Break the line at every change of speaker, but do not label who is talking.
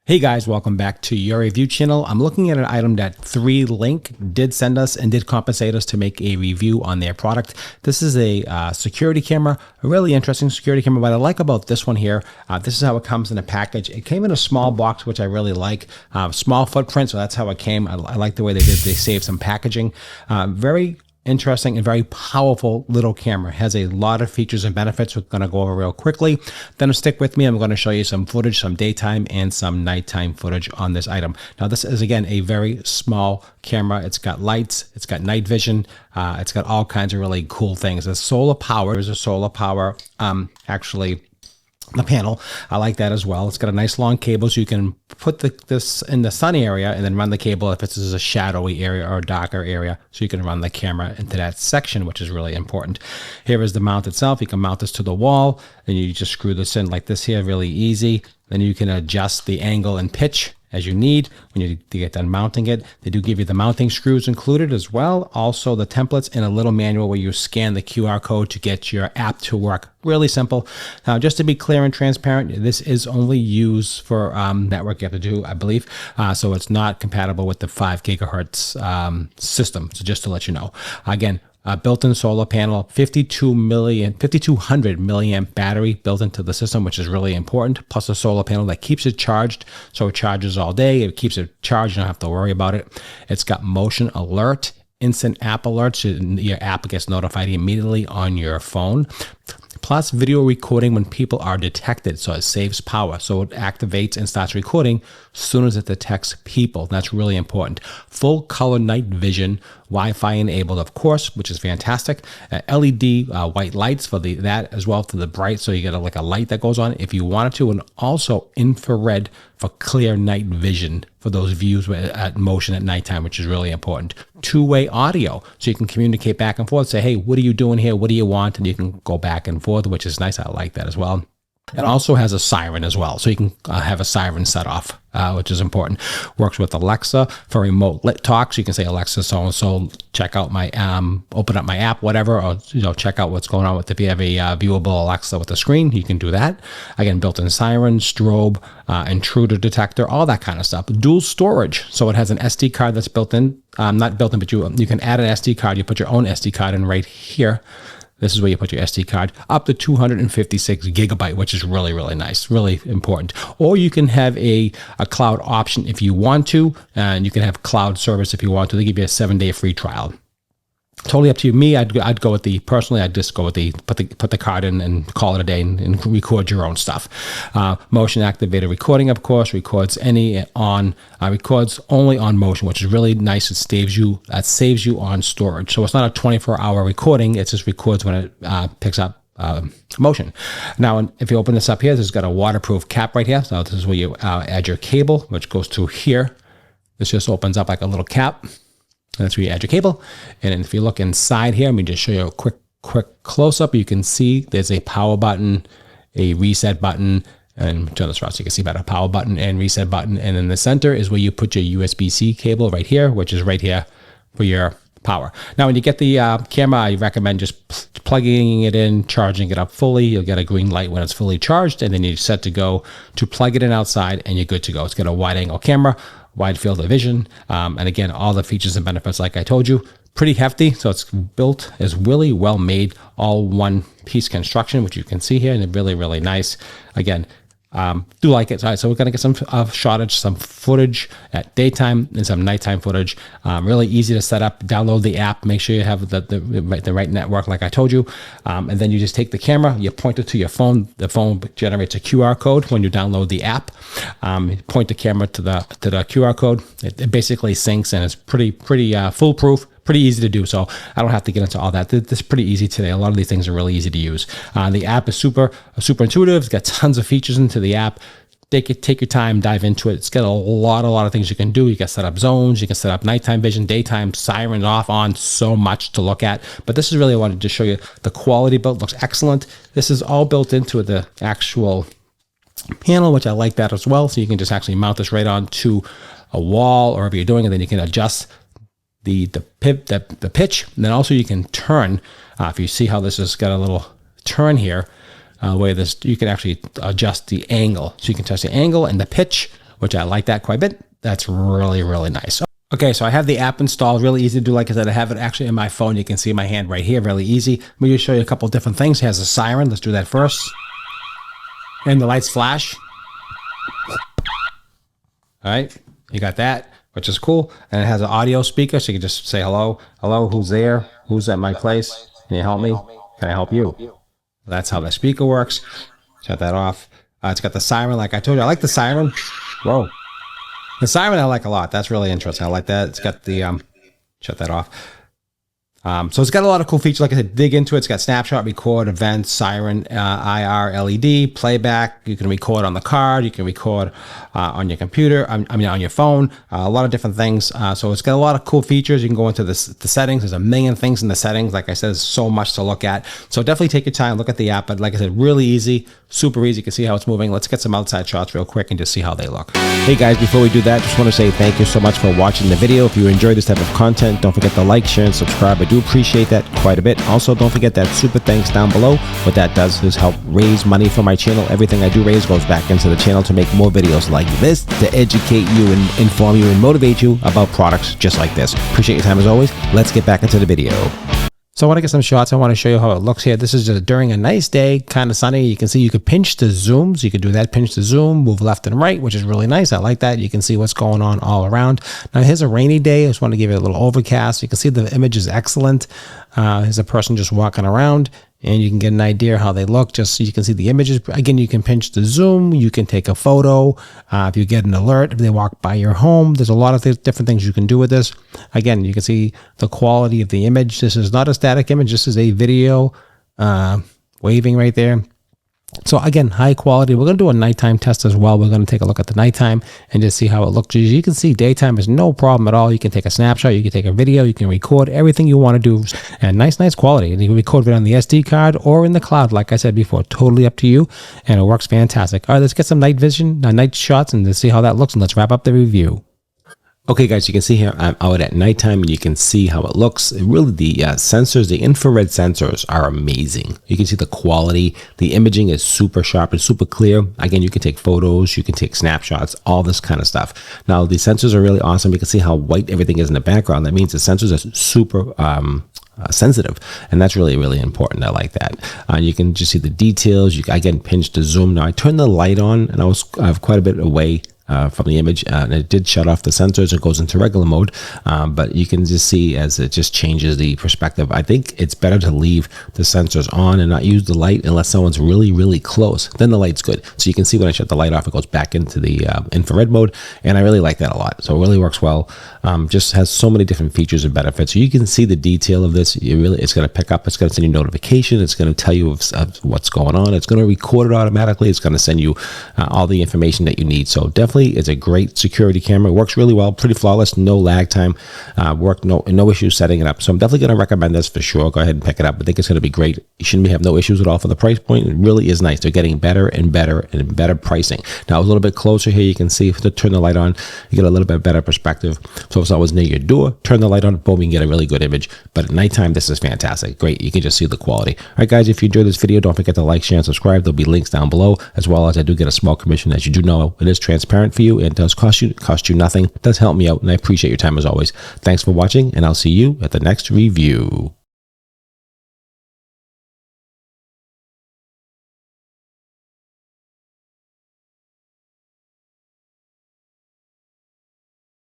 Hey guys, welcome back to your review channel. I'm looking at an item that 3Link did send us and did compensate us to make a review on their product. This is a security camera, a really interesting security camera. What I like about this one here, this is how it comes in a package. It came in a small box, which I really like. Small footprint, so that's how it came. I like the way they saved some packaging. Very interesting and very powerful little camera. It has a lot of features and benefits we're going to go over real quickly. Then stick with me. I'm going to show you some footage, some daytime and some nighttime footage on this item. Now this is again a very small camera. It's got lights, it's got night vision, it's got all kinds of really cool things. There's solar power. There's a solar power actually the panel. I like that as well. It's got a nice long cable, so you can put this in the sun area and then run the cable if this is a shadowy area or a darker area, so you can run the camera into that section, which is really important. Here is the mount itself. You can mount this to the wall and you just screw this in like this here, really easy. Then you can adjust the angle and pitch as you need when you get done mounting it. They do give you the mounting screws included as well. Also the templates and a little manual where you scan the QR code to get your app to work. Really simple. Now, just to be clear and transparent, this is only used for network you have to do, I believe. So it's not compatible with the 5 gigahertz system. So just to let you know. Again, built-in solar panel, 5200 milliamp battery built into the system, which is really important, plus a solar panel that keeps it charged, so it charges all day. It keeps it charged. You don't have to worry about it. It's got motion alert, instant app alerts, so your app gets notified immediately on your phone. Plus video recording when people are detected, so it saves power. So it activates and starts recording as soon as it detects people. That's really important. Full color night vision, Wi-Fi enabled, of course, which is fantastic. LED white lights for that as well, for the bright, so you get like a light that goes on if you wanted to, and also infrared for clear night vision for those views at motion at nighttime, which is really important. Two-way audio, so you can communicate back and forth, say, hey, what are you doing here? What do you want? And you can go back and forth, which is nice. I like that as well. It also has a siren as well, so you can have a siren set off, which is important. Works with Alexa for remote lit talk, so you can say, Alexa, so-and-so, check out my, open up my app, whatever, or check out what's going on with, if you have a viewable Alexa with a screen, you can do that. Again, built-in siren, strobe, intruder detector, all that kind of stuff. Dual storage, so it has an SD card that's built in, not built in, but you can add an SD card. You put your own SD card in right here. This is where you put your SD card, up to 256 gigabyte, which is really, really nice, really important. Or you can have a cloud option if you want to, and you can have cloud service if you want to. They give you a 7-day free trial. Totally up to you. Me, I'd go with personally, I'd just go with put the card in and call it a day and record your own stuff. Motion activated recording, of course, records only on motion, which is really nice. It saves you on storage. So it's not a 24-hour recording. It just records when it picks up motion. Now, if you open this up here, this has got a waterproof cap right here. So this is where you add your cable, which goes through here. This just opens up like a little cap. That's where you add your cable. And if you look inside here, let me just show you a quick close-up. You can see there's a power button, a reset button, and turn this around so you can see about a power button and reset button. And in the center is where you put your USB-C cable right here, which is right here for your power. Now, when you get the camera, I recommend just plugging it in, charging it up fully. You'll get a green light when it's fully charged, and then you're set to go to plug it in outside, and you're good to go. It's got a wide-angle camera, wide field of vision, and again, all the features and benefits like I told you. Pretty hefty, so it's built as really well made, all one piece construction, which you can see here, and really, really nice. Again, do like it. All right, so we're going to get some shottage, some footage at daytime and some nighttime footage. Really easy to set up. Download the app. Make sure you have the right network, like I told you. And then you just take the camera, you point it to your phone. The phone generates a QR code when you download the app. You point the camera to the QR code. It basically syncs, and it's pretty foolproof. Pretty easy to do, so I don't have to get into all that. This is pretty easy today. A lot of these things are really easy to use. The app is super intuitive. It's got tons of features into the app. Take your time, dive into it. It's got a lot of things you can do. You can set up zones. You can set up nighttime vision, daytime, sirens off, on. So much to look at. But this is really, I wanted to show you the quality build. Looks excellent. This is all built into the actual panel, which I like that as well. So you can just actually mount this right onto a wall or whatever you're doing, and then you can adjust the pitch, and then also you can turn. If you see how this has got a little turn here, where this you can actually adjust the angle, so you can adjust the angle and the pitch which I like that quite a bit. That's really, really nice. Okay, so I have the app installed, really easy to do. Like I said, I have it actually in my phone. You can see my hand right here, really easy. Let me just show you a couple different things. It has a siren. Let's do that first. And the lights flash. All right, you got that, which is cool. And it has an audio speaker, so you can just say hello. Hello, who's there? Who's at my place? Can you help me? Can I help you? That's how the speaker works. Shut that off. It's got the siren, like I told you. I like the siren. Whoa. The siren I like a lot. That's really interesting. I like that. It's got the, shut that off. So it's got a lot of cool features. Like I said, dig into it. It's got snapshot, record, events, siren, IR, LED, playback. You can record on the card. You can record on your computer. I mean, on your phone. A lot of different things. So it's got a lot of cool features. You can go into the settings. There's a million things in the settings. Like I said, there's so much to look at. So definitely take your time, look at the app. But like I said, really easy, super easy. You can see how it's moving. Let's get some outside shots real quick and just see how they look. Hey guys, before we do that, just want to say thank you so much for watching the video. If you enjoyed this type of content, don't forget to like, share, and subscribe. I do appreciate that quite a bit. Also, don't forget that super thanks down below. What that does is help raise money for my channel. Everything I do raise goes back into the channel to make more videos like this, to educate you and inform you and motivate you about products just like this. Appreciate your time as always. Let's get back into the video. So I want to get some shots. I want to show you how it looks here. This is during a nice day, kind of sunny. You can see you could pinch to zoom. So you could do that, pinch to zoom, move left and right, which is really nice. I like that. You can see what's going on all around. Now here's a rainy day. I just want to give it a little overcast. You can see the image is excellent. Here's a person just walking around, and you can get an idea how they look just so you can see the images. Again, you can pinch to zoom. You can take a photo. If you get an alert, if they walk by your home, there's a lot of different things you can do with this. Again, you can see the quality of the image. This is not a static image. This is a video waving right there. So again, high quality. We're going to do a nighttime test as well. We're going to take a look at the nighttime and just see how it looks. As you can see, daytime is no problem at all. You can take a snapshot, you can take a video, you can record everything you want to do, and nice quality. And you can record it on the SD card or in the cloud, like I said before, totally up to you, and it works fantastic. All right, let's get some night vision, night shots, and let's see how that looks, and let's wrap up the review. Okay guys, you can see here I'm out at nighttime and you can see how it looks. Really the sensors, the infrared sensors are amazing. You can see the quality, the imaging is super sharp and super clear. Again, you can take photos, you can take snapshots, all this kind of stuff. Now the sensors are really awesome. You can see how white everything is in the background. That means the sensors are super sensitive, and that's really, really important. I like that. You can just see the details. I again pinch to zoom. Now I turned the light on and I have quite a bit away from the image, and it did shut off the sensors. It goes into regular mode, but you can just see as it just changes the perspective. I think it's better to leave the sensors on and not use the light unless someone's really, really close. Then the light's good. So you can see when I shut the light off, it goes back into the infrared mode, and I really like that a lot. So it really works well. Just has so many different features and benefits. So you can see the detail of this. It's going to pick up. It's going to send you notification. It's going to tell you of what's going on. It's going to record it automatically. It's going to send you all the information that you need. So definitely, it's a great security camera. It works really well, pretty flawless, no lag time, no issues setting it up. So I'm definitely going to recommend this for sure. Go ahead and pick it up. I think it's going to be great. You shouldn't have no issues at all for the price point. It really is nice. They're getting better and better and better pricing. Now a little bit closer here, you can see if you turn the light on, you get a little bit better perspective. So if someone's near your door, turn the light on, boom, you can get a really good image. But at nighttime, this is fantastic. Great. You can just see the quality. All right, guys, if you enjoyed this video, don't forget to like, share, and subscribe. There'll be links down below, as well as I do get a small commission. As you do know, it is transparent for you. It does cost you nothing. It does help me out, and I appreciate your time as always. Thanks for watching, and I'll see you at the next review.